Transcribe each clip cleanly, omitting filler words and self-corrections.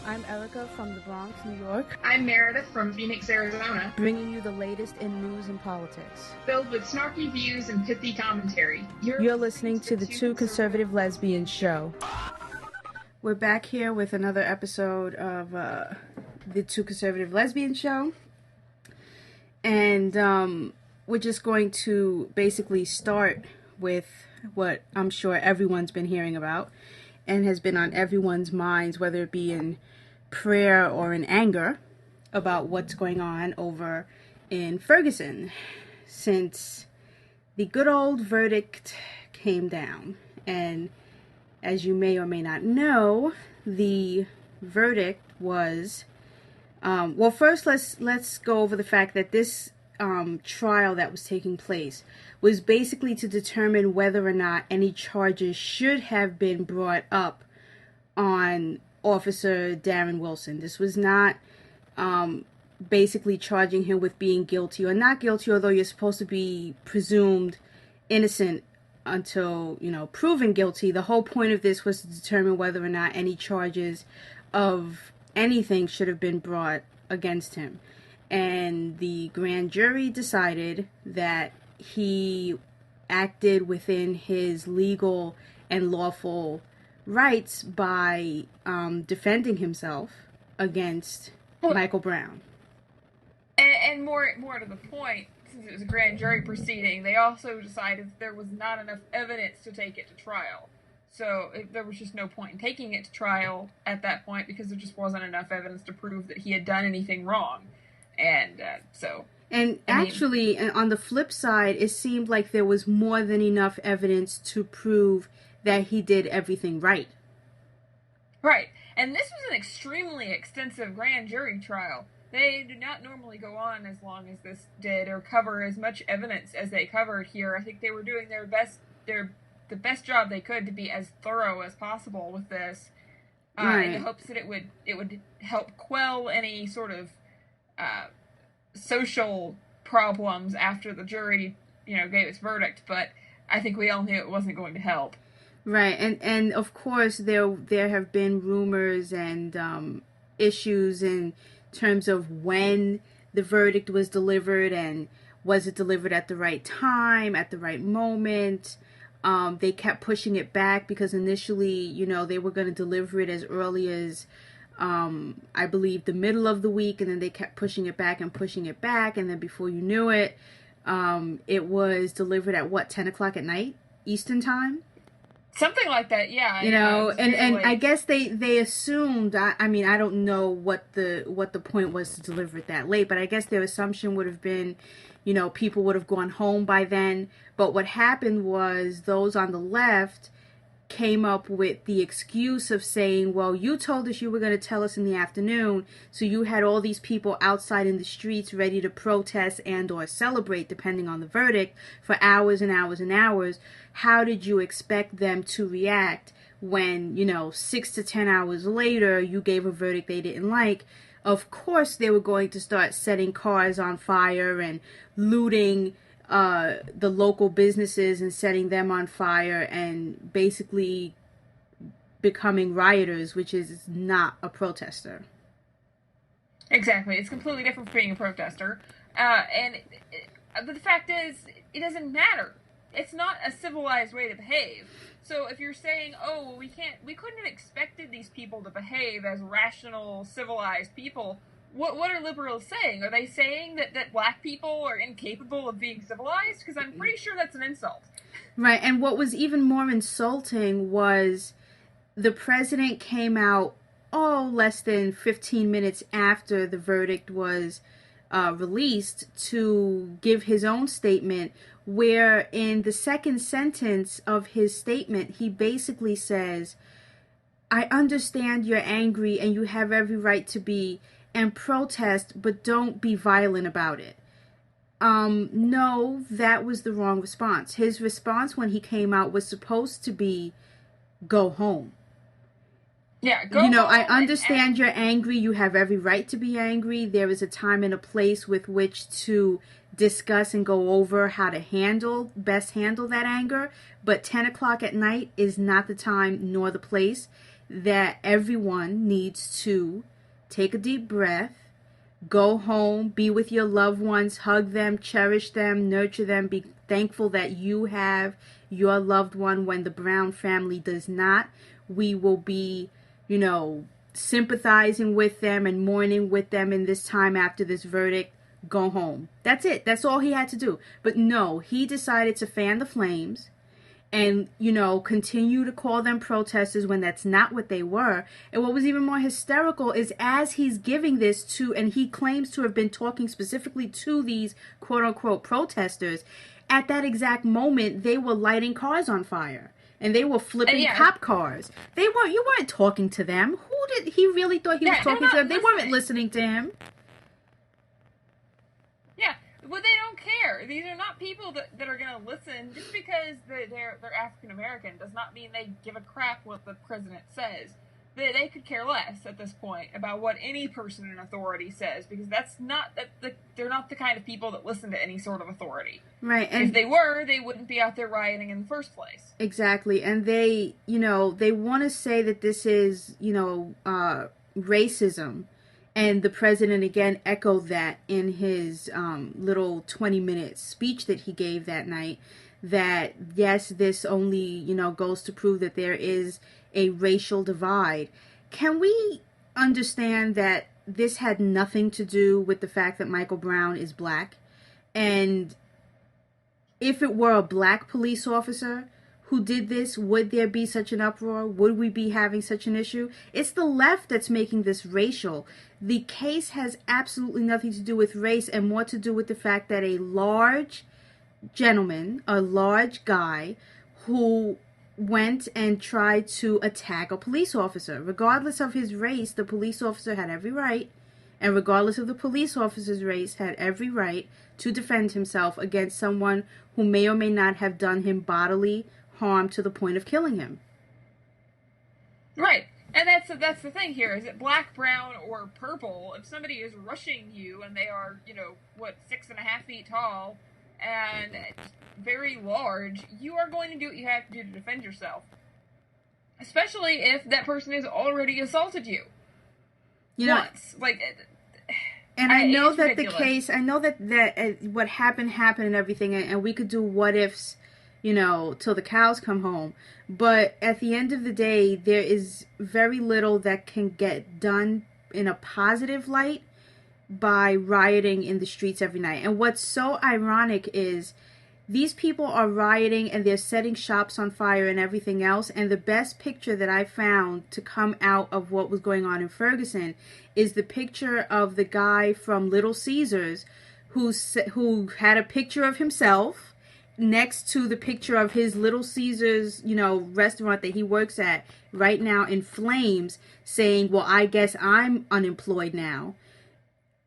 I'm Erica from the Bronx, New York. I'm Meredith from Phoenix, Arizona. Bringing you the latest in news and politics. Filled with snarky views and pithy commentary. You're listening to the Two Conservative Lesbians Show. We're back here with another episode of the Two Conservative Lesbians Show. And we're just going to basically start with what I'm sure everyone's been hearing about and has been on everyone's minds, whether it be in prayer or in anger, about what's going on over in Ferguson since the good old verdict came down. And as you may or may not know, the verdict was well, first let's go over the fact that this trial that was taking place was basically to determine whether or not any charges should have been brought up on Officer Darren Wilson. This was not basically charging him with being guilty or not guilty, although you're supposed to be presumed innocent until, proven guilty. The whole point of this was to determine whether or not any charges of anything should have been brought against him. And the grand jury decided that he acted within his legal and lawful rights by defending himself against Michael Brown. And more to the point, since it was a grand jury proceeding, they also decided there was not enough evidence to take it to trial. So there was just no point in taking it to trial at that point because there just wasn't enough evidence to prove that he had done anything wrong. And actually, on the flip side, it seemed like there was more than enough evidence to prove that he did everything right. Right. And this was an extremely extensive grand jury trial. They do not normally go on as long as this did or cover as much evidence as they covered here. I think they were doing the best job they could to be as thorough as possible with this, right, in the hopes that it would help quell any sort of social problems after the jury, gave its verdict. But I think we all knew it wasn't going to help. Right, and of course there have been rumors and issues in terms of when the verdict was delivered and was it delivered at the right time, at the right moment. They kept pushing it back because initially, they were going to deliver it as early as, I believe, the middle of the week, and then they kept pushing it back, and then before you knew it, it was delivered at 10 o'clock at night, Eastern time? Something like that, yeah. And I guess they assumed, I mean, I don't know what the point was to deliver it that late, but I guess their assumption would have been, people would have gone home by then. But what happened was those on the left came up with the excuse of saying, well, you told us you were going to tell us in the afternoon, so you had all these people outside in the streets ready to protest and or celebrate, depending on the verdict, for hours and hours and hours. How did you expect them to react when, 6 to 10 hours later, you gave a verdict they didn't like? Of course, they were going to start setting cars on fire and looting the local businesses and setting them on fire and basically becoming rioters, which is not a protester. Exactly. It's completely different from being a protester. But the fact is, it doesn't matter. It's not a civilized way to behave. So if you're saying, oh, we couldn't have expected these people to behave as rational, civilized people, what are liberals saying? Are they saying that black people are incapable of being civilized? Because I'm pretty sure that's an insult. Right, and what was even more insulting was the president came out, less than 15 minutes after the verdict was released to give his own statement, where in the second sentence of his statement, he basically says, I understand you're angry and you have every right to be and protest, but don't be violent about it. No, that was the wrong response. His response when he came out was supposed to be, go home. Yeah, go home. I understand you're angry. You have every right to be angry. There is a time and a place with which to discuss and go over how to best handle that anger. But 10 o'clock at night is not the time nor the place. that everyone needs to take a deep breath, go home, be with your loved ones, hug them, cherish them, nurture them, be thankful that you have your loved one when the Brown family does not. We will be, sympathizing with them and mourning with them in this time after this verdict. Go home. That's it. That's all he had to do. But no, he decided to fan the flames and, continue to call them protesters when that's not what they were. And what was even more hysterical is as he's giving this to, and he claims to have been talking specifically to these quote-unquote protesters, at that exact moment, they were lighting cars on fire. And they were flipping cop cars. You weren't talking to them. He really thought he was talking to them? They weren't listening to him. Yeah, well, they don't care. These are not people that are going to listen. Just because they're African American does not mean they give a crap what the president says. They could care less at this point about what any person in authority says, because they're not the kind of people that listen to any sort of authority. Right. And if they were, they wouldn't be out there rioting in the first place. Exactly. And they want to say that this is, racism. And the president again echoed that in his little 20-minute speech that he gave that night, that yes, this only, goes to prove that there is a racial divide. Can we understand that this had nothing to do with the fact that Michael Brown is black? And if it were a black police officer who did this, would there be such an uproar? Would we be having such an issue? It's the left that's making this racial. The case has absolutely nothing to do with race and more to do with the fact that a large gentleman, a large guy who went and tried to attack a police officer. Regardless of his race, the police officer had every right, and regardless of the police officer's race, had every right to defend himself against someone who may or may not have done him bodily harm to the point of killing him. Right. And that's the thing here. Is it black, brown, or purple? If somebody is rushing you and they are, 6.5 feet tall and very large, you are going to do what you have to do to defend yourself. Especially if that person has already assaulted you. Once. And I know that ridiculous. The case, I know that what happened and everything, and we could do what ifs, till the cows come home. But at the end of the day, there is very little that can get done in a positive light by rioting in the streets every night. And what's so ironic is these people are rioting and they're setting shops on fire and everything else. And the best picture that I found to come out of what was going on in Ferguson is the picture of the guy from Little Caesars who had a picture of himself next to the picture of his Little Caesars, restaurant that he works at right now in flames, saying, well, I guess I'm unemployed now.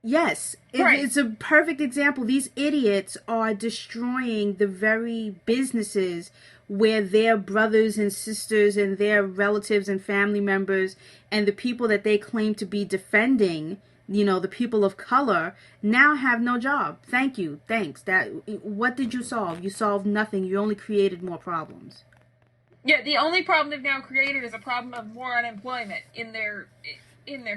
Yes, right. It's a perfect example. These idiots are destroying the very businesses where their brothers and sisters and their relatives and family members and the people that they claim to be defending, the people of color, now have no job. Thank you. Thanks. What did you solve? You solved nothing. You only created more problems. Yeah, the only problem they've now created is a problem of more unemployment in their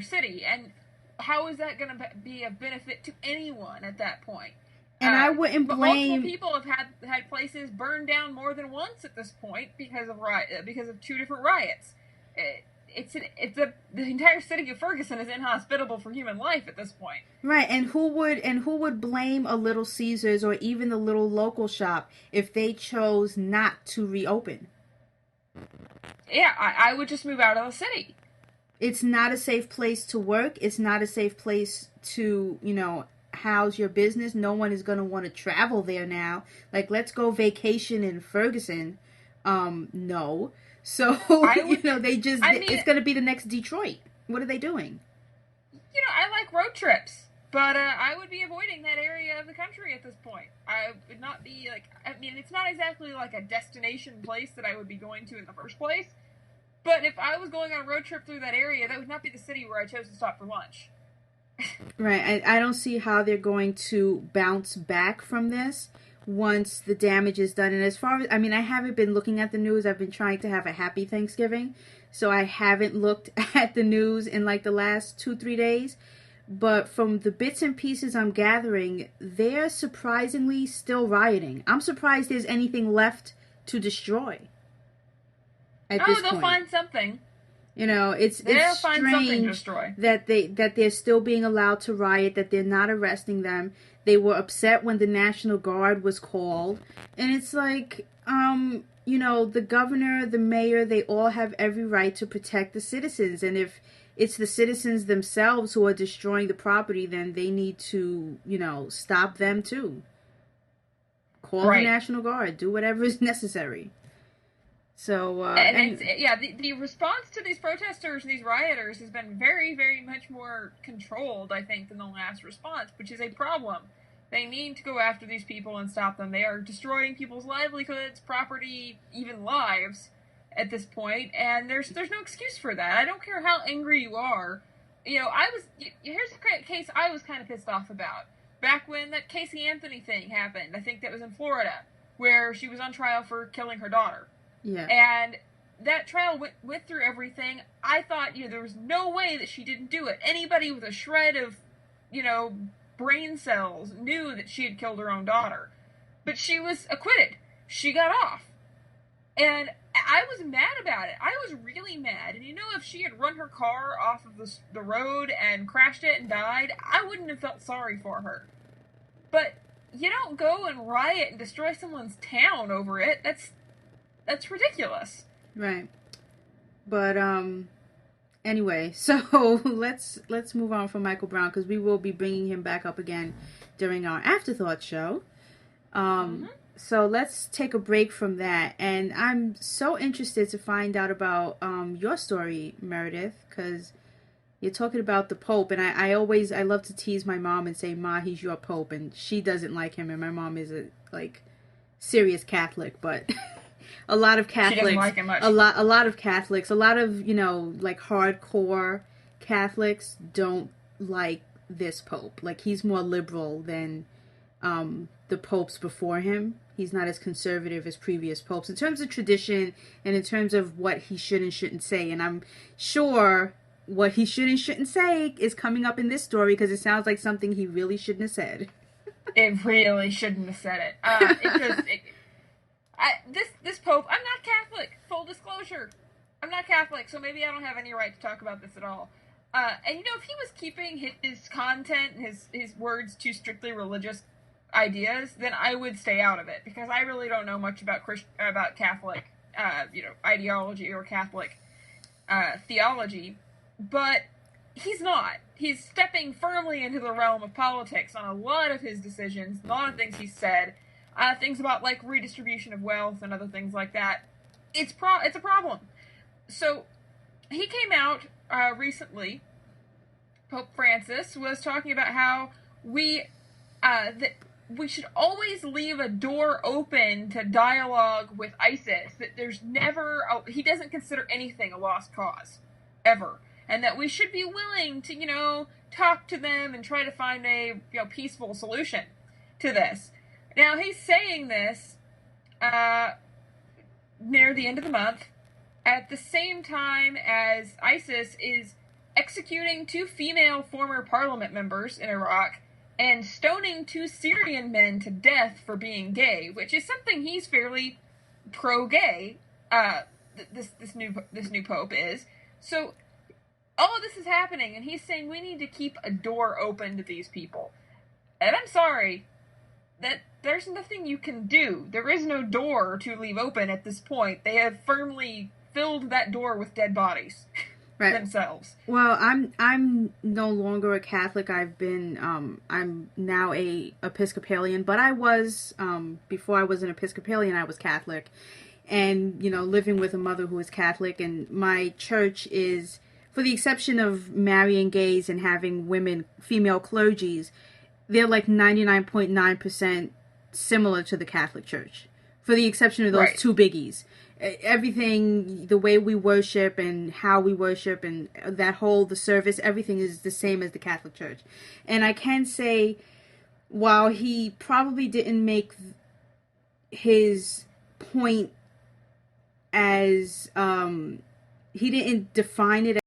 city. And how is that going to be a benefit to anyone at that point? And I wouldn't blame... Multiple people have had places burned down more than once at this point because of two different riots. The entire city of Ferguson is inhospitable for human life at this point. Right, and who would blame a Little Caesars or even the little local shop if they chose not to reopen? Yeah, I would just move out of the city. It's not a safe place to work. It's not a safe place to, house your business. No one is going to want to travel there now. Let's go vacation in Ferguson. No. So, it's going to be the next Detroit. What are they doing? I like road trips, but I would be avoiding that area of the country at this point. I would not be, it's not exactly like a destination place that I would be going to in the first place. But if I was going on a road trip through that area, that would not be the city where I chose to stop for lunch. Right. I don't see how they're going to bounce back from this once the damage is done. And as far as, I haven't been looking at the news. I've been trying to have a happy Thanksgiving. so I haven't looked at the news in like the last 2-3 days. But from the bits and pieces I'm gathering, they're surprisingly still rioting. I'm surprised there's anything left to destroy at this point. They'll find something. You know, it's strange that they're still being allowed to riot, that they're not arresting them. They were upset when the National Guard was called. And it's like, you know, the governor, the mayor, they all have every right to protect the citizens. And if it's the citizens themselves who are destroying the property, then they need to, you know, stop them too. Call the National Guard. Do whatever is necessary. So, the response to these protesters, these rioters, has been very, very much more controlled, I think, than the last response, which is a problem. They need to go after these people and stop them. They are destroying people's livelihoods, property, even lives at this point, and there's no excuse for that. I don't care how angry you are. You know, here's a case I was kind of pissed off about. Back when that Casey Anthony thing happened, I think that was in Florida, where she was on trial for killing her daughter. Yeah. And that trial went through everything. I thought, you know, there was no way that she didn't do it. Anybody with a shred of, you know, brain cells knew that she had killed her own daughter. But she was acquitted. She got off. And I was mad about it. I was really mad. And you know, if she had run her car off of the road and crashed it and died, I wouldn't have felt sorry for her. But you don't go and riot and destroy someone's town over it. That's ridiculous. Right. But anyway, so let's move on from Michael Brown, because we will be bringing him back up again during our Afterthought show. So let's take a break from that, and I'm so interested to find out about your story, Meredith, because you're talking about the Pope, and I love to tease my mom and say, "Ma, he's your Pope," and she doesn't like him, and my mom is a serious Catholic, but a lot of Catholics, she doesn't like him much. a lot of Catholics, a lot of, you know, like hardcore Catholics don't like this Pope. Like, he's more liberal than the popes before him. He's not as conservative as previous popes in terms of tradition and in terms of what he should and shouldn't say. And I'm sure what he should and shouldn't say is coming up in this story, because it sounds like something he really shouldn't have said. It really shouldn't have said it. This Pope, I'm not Catholic. Full disclosure, I'm not Catholic, so maybe I don't have any right to talk about this at all. And you know, if he was keeping his content, his words to strictly religious ideas, then I would stay out of it, because I really don't know much about Catholic, ideology or Catholic theology. But he's not. He's stepping firmly into the realm of politics on a lot of his decisions, a lot of things he's said, things about like redistribution of wealth and other things like that. It's a problem. So he came out recently. Pope Francis was talking about how we should always leave a door open to dialogue with ISIS. That there's never he doesn't consider anything a lost cause, ever, and that we should be willing to, you know, talk to them and try to find a, you know, peaceful solution to this. Now he's saying this near the end of the month, at the same time as ISIS is executing 2 female former parliament members in Iraq and stoning 2 Syrian men to death for being gay, which is something he's fairly pro-gay. This new pope is. So all of this is happening, and he's saying we need to keep a door open to these people. And I'm sorry, that there's nothing you can do. There is no door to leave open at this point. They have firmly filled that door with dead bodies. Right. Themselves. Well, I'm no longer a Catholic. I'm now a Episcopalian, but I was before I was an Episcopalian, I was Catholic, and, you know, living with a mother who is Catholic, and my church is, for the exception of marrying gays and having female clergies, they're like 99.9% similar to the Catholic Church, for the exception of those 2 biggies. Everything, the way we worship and how we worship and the service, everything is the same as the Catholic Church. And I can say, while he probably didn't make his point as he didn't define it